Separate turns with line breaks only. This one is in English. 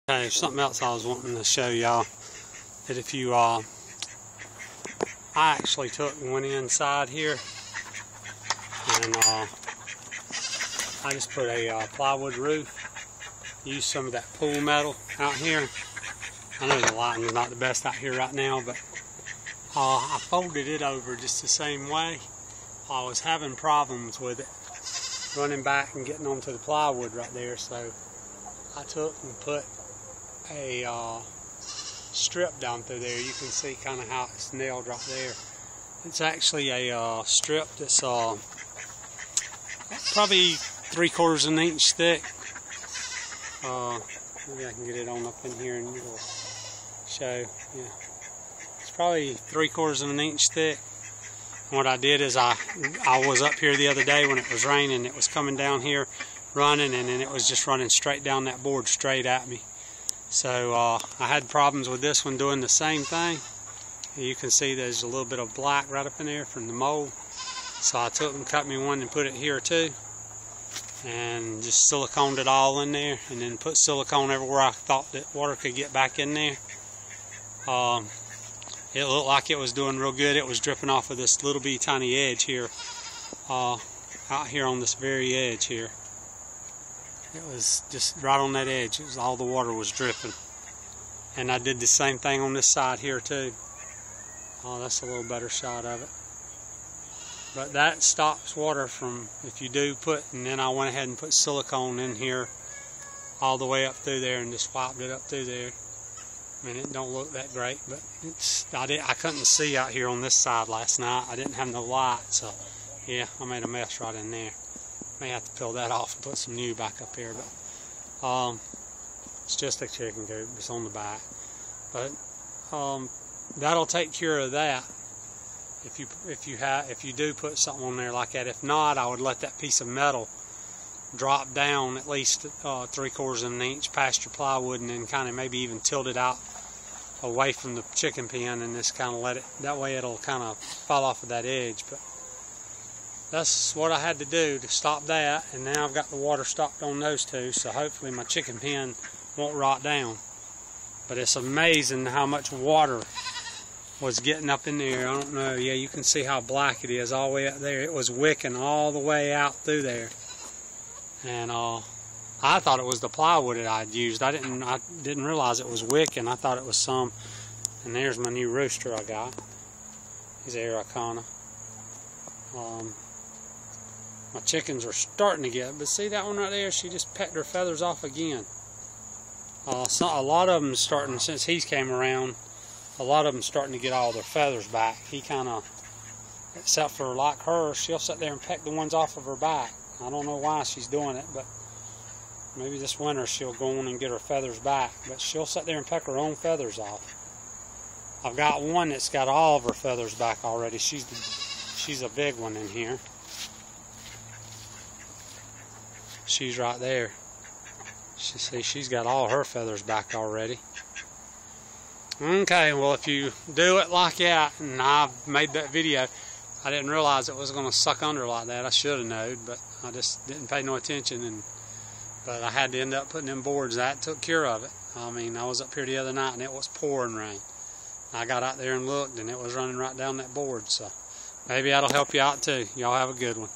Okay, something else I was wanting to show y'all, that if you I actually went inside here and I just put a plywood roof, used some of that pool metal out here. I know the lighting is not the best out here right now, but I folded it over just the same way. I was having problems with it running back and getting onto the plywood right there, so I took and put a strip down through there. You can see kind of how it's nailed right there. It's actually a strip that's probably 3/4 of an inch thick. Maybe I can get it on up in here and it'll show. Yeah, it's probably 3/4 of an inch thick. And what I did is I was up here the other day when it was raining. It was coming down here running, and then it was just running straight down that board straight at me. So I had problems with this one doing the same thing. You can see there's a little bit of black right up in there from the mold. So I took and cut me one and put it here too, and just siliconed it all in there, and then put silicone everywhere I thought that water could get back in there. It looked like it was doing real good. It was dripping off of this little bitty tiny edge here, out here on this very edge here. It was just right on that edge. It was all the water was dripping. And I did the same thing on this side here too. Oh, that's a little better shot of it. But that stops water from, if you do put, and then I went ahead and put silicone in here all the way up through there and just wiped it up through there. I mean, it don't look that great, but I couldn't see out here on this side last night. I didn't have no light, so yeah, I made a mess right in there. May have to peel that off and put some new back up here, but it's just a chicken coop. It's on the back, but that'll take care of that. If you do put something on there like that. If not, I would let that piece of metal drop down at least 3/4 of an inch past your plywood, and then kind of maybe even tilt it out away from the chicken pen, and just kind of let it. That way, it'll kind of fall off of that edge. But that's what I had to do to stop that, and now I've got the water stopped on those two, so hopefully my chicken pen won't rot down. But it's amazing how much water was getting up in there. I don't know, yeah, you can see how black it is all the way up there. It was wicking all the way out through there. And I thought it was the plywood that I'd used. I didn't realize it was wicking. I thought it was some. And there's my new rooster I got. He's a Araucana. My chickens are starting to get, but see that one right there? She just pecked her feathers off again. A lot of them starting, since he's came around, a lot of them starting to get all their feathers back. He kind of, except for like her, she'll sit there and peck the ones off of her back. I don't know why she's doing it, but maybe this winter she'll go on and get her feathers back. But she'll sit there and peck her own feathers off. I've got one that's got all of her feathers back already. She's a big one in here. She's right there. See, she's got all her feathers back already. Okay, well, if you do it like that, and I've made that video, I didn't realize it was going to suck under like that. I should have known, but I just didn't pay no attention. But I had to end up putting them boards. That took care of it. I mean, I was up here the other night and it was pouring rain. I got out there and looked, and it was running right down that board. So maybe that'll help you out too. Y'all have a good one.